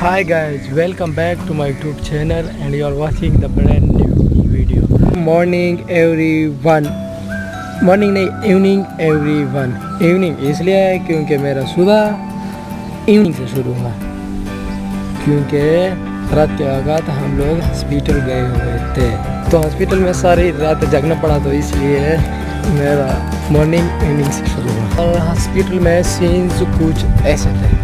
Hi guys, welcome back to my YouTube channel and you are watching the brand new video. Morning everyone. Morning नहीं evening everyone. Evening इसलिए है क्योंकि मेरा सुबह evening से शुरू हुआ, क्योंकि रात के वक़्त हम लोग हॉस्पिटल गए हुए थे, तो हॉस्पिटल में सारी रात जगना पड़ा, तो इसलिए मेरा मॉर्निंग इवनिंग से शुरू हुआ। और हॉस्पिटल में सीन्स कुछ ऐसे थे।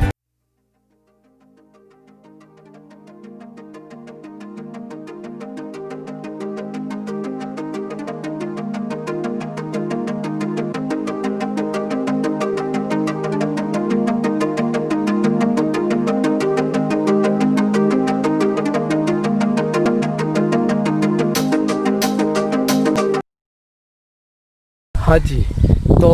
हाँ जी, तो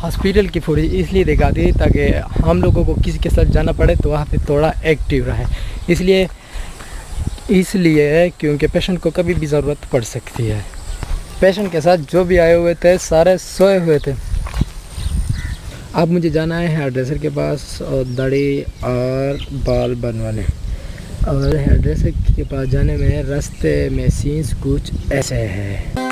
हॉस्पिटल की फुटेज इसलिए दिखाती ताकि हम लोगों को किसी के साथ जाना पड़े तो वहाँ पे थोड़ा एक्टिव रहे, इसलिए क्योंकि पेशेंट को कभी भी ज़रूरत पड़ सकती है। पेशेंट के साथ जो भी आए हुए थे सारे सोए हुए थे। अब मुझे जाना है हेयर ड्रेसर के पास और दाढ़ी और बाल बनवाने, और हेयर ड्रेसर के पास जाने में रास्ते में सीन्स कुछ ऐसे हैं।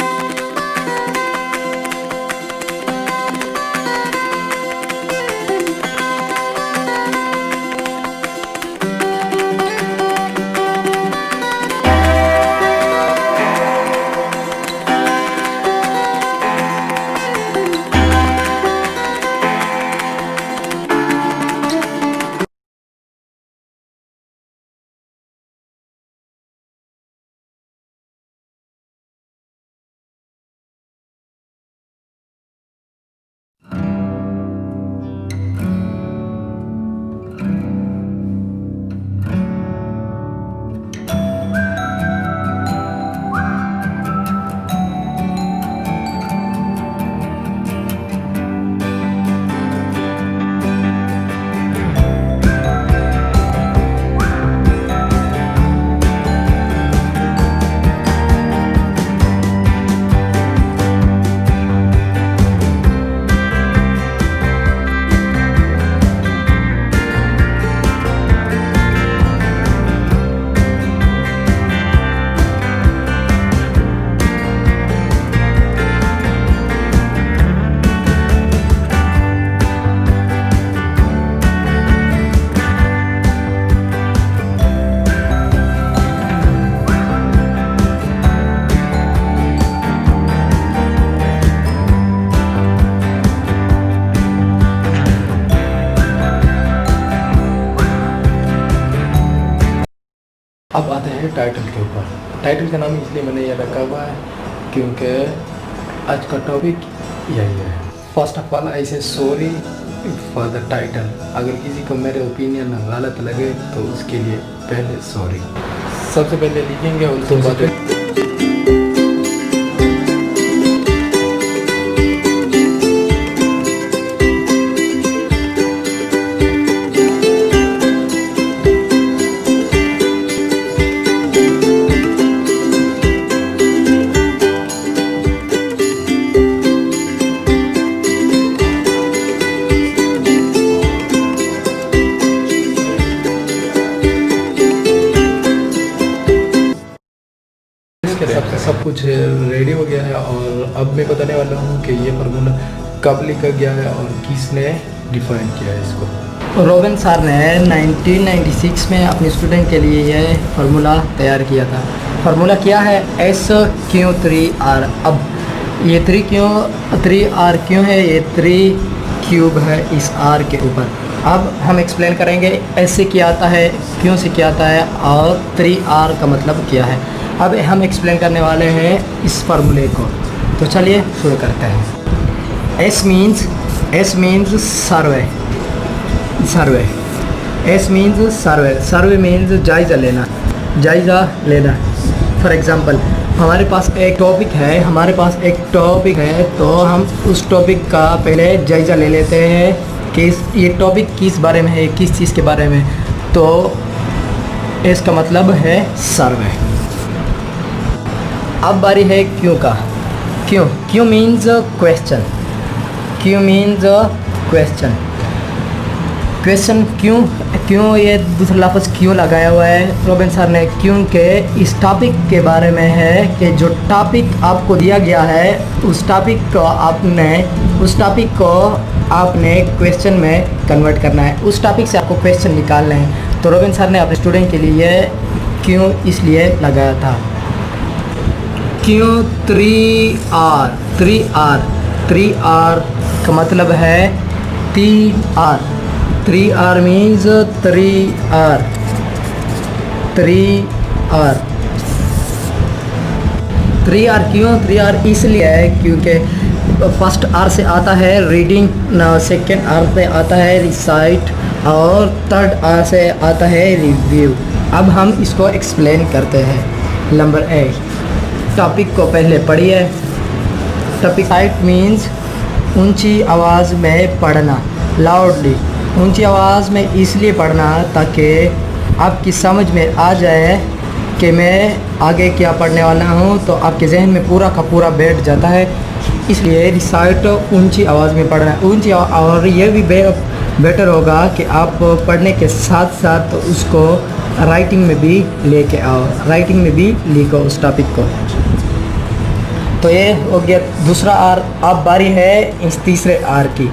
अब आते हैं टाइटल के ऊपर। टाइटल का नाम इसलिए मैंने ये रखा हुआ है क्योंकि आज का टॉपिक यही है। फर्स्ट ऑफ ऑल आई से सॉरी फॉर द टाइटल। अगर किसी को मेरे ओपिनियन गलत लगे तो उसके लिए पहले सॉरी। सबसे पहले लिखेंगे उनसे बातें। सब कुछ रेडी हो गया है और अब मैं बताने वाला हूँ कि ये फार्मूला कब लिखा गया है और किसने डिफाइन किया है इसको। रोबिन सर ने 1996 में अपने स्टूडेंट के लिए ये फार्मूला तैयार किया था। फार्मूला क्या है? SQ3R। अब ये 3R क्यों है? ये 3 क्यूब है इस R के ऊपर। अब हम एक्सप्लेन करेंगे ऐसे क्या आता है, क्यों से क्या आता है और 3R का मतलब क्या है। अब हम एक्सप्लेन करने वाले हैं इस फार्मूले को, तो चलिए शुरू करते हैं। S means सर्वे। S means सर्वे मीन्स जायज़ा लेना। फॉर एग्ज़ाम्पल हमारे पास एक टॉपिक है, तो हम उस टॉपिक का पहले जायज़ा ले लेते हैं कि ये टॉपिक किस बारे में है, किस चीज़ के बारे में। तो इसका मतलब है सर्वे। अब बारी है क्यों का। क्यों मीन्स क्वेश्चन। क्वेश्चन क्यों ये दूसरा लफ्ज़ क्यों लगाया हुआ है रॉबिन सर ने, क्योंकि इस टॉपिक के बारे में है कि जो टॉपिक आपको दिया गया है उस टॉपिक को आपने क्वेश्चन में कन्वर्ट करना है, उस टॉपिक से आपको क्वेश्चन निकालने हैं। तो रॉबिन सर ने अपने स्टूडेंट के लिए क्यों इसलिए लगाया था। क्यों 3 R का मतलब है 3 R। 3 R means 3 R। 3 R क्यों 3 R इसलिए है क्योंकि फर्स्ट R से आता है रीडिंग, सेकंड R से आता है रिसाइट और थर्ड R से आता है रिव्यू। अब हम इसको एक्सप्लेन करते हैं। नंबर 1, टॉपिक को पहले पढ़िए। टॉपिक रिसाइट मीन्स ऊंची आवाज़ में पढ़ना, लाउडली। ऊंची आवाज़ में इसलिए पढ़ना ताकि आपकी समझ में आ जाए कि मैं आगे क्या पढ़ने वाला हूँ, तो आपके जहन में पूरा का पूरा बैठ जाता है। इसलिए रिसाइट ऊंची आवाज़ में पढ़ना ऊंची, और ये भी बेटर होगा कि आप पढ़ने के साथ साथ उसको राइटिंग में भी लेके आओ, राइटिंग में भी लिखो उस टॉपिक को। तो ये हो गया दूसरा R। अब बारी है इस तीसरे R की।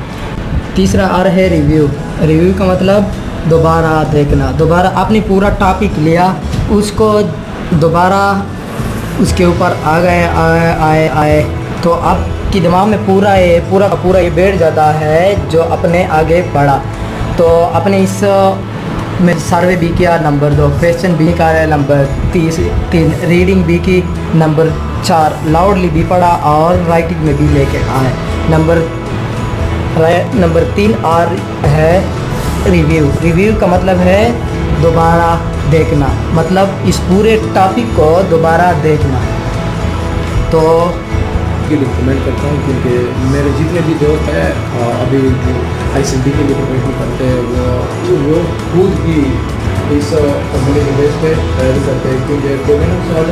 तीसरा R है रिव्यू। रिव्यू का मतलब दोबारा देखना। दोबारा आपने पूरा टॉपिक लिया, उसको दोबारा उसके ऊपर आ गए आए तो आपके दिमाग में पूरा ये बैठ जाता है जो अपने आगे पढ़ा। तो अपने इस में सर्वे भी किया, नंबर 2 क्वेश्चन भी निकाला, नंबर 3 रीडिंग भी की, नंबर 4 लाउडली भी पढ़ा और राइटिंग में भी लेके आए। नंबर 3 R है रिव्यू। रिव्यू का मतलब है दोबारा देखना, मतलब इस पूरे टॉपिक को दोबारा देखना। तो के लिए कमेंट करता हूँ क्योंकि मेरे जितने भी दोस्त हैं अभी जो ICT के लिए प्रिपरेशन करते हैं वो खुद ही इस फॉर्मूले के बेस पे तैयारी करते हैं, क्योंकि प्रोग्राम सवाल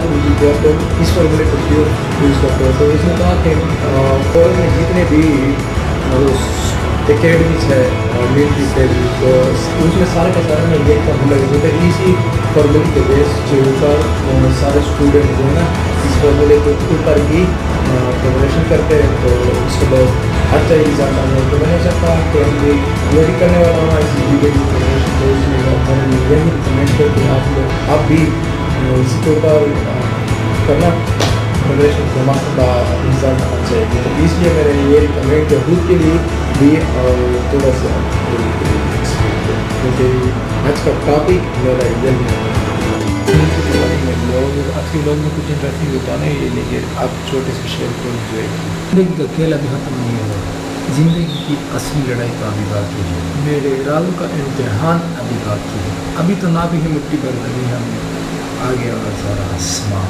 तो इस फॉर्मूले को क्यों यूज़ करते हैं। तो इसमें कहा कि फॉरेन में जितने भी एकेडमीज है मिलिट्री एकेडमी, तो उसमें सारे के सारे में ये फॉर्मूला यूज होता है। इसी फॉर्मूले के बेस के ऊपर सारे स्टूडेंट जो है ना इस फॉर्मूले के ऊपर ही प्रिपरेशन करते हैं। तो उसके बाद अच्छा एग्जाम आने तो मैंने सोचा कि हम ये भी करने वाला हूँ ICT के प्रिपरेशन। तो इसमें मैंने यही रिकमेंड किया कि आप भी इसी के ऊपर करना प्रिपरेशन को का एग्ज़ाम आना चाहिए। तो इसलिए मैंने ये रिकमेंड किया खुद के लिए भी और थोड़ा सा क्योंकि आज का टॉपिक मेरा यही है। आपके लोग में कुछ इंटरेस्टिंग होता नहीं, ये लेकिन आप छोटे से शेयर को एंजॉय ज़िंदगी का खेल अभी ख़त्म नहीं हुआ, ज़िंदगी की असली लड़ाई तो अभी बाकी है, मेरे इरादों का इम्तिहान अभी बाकी है। अभी तो ना भी है मिट्टी पर लगी, हमने आगे और सारा आसमान।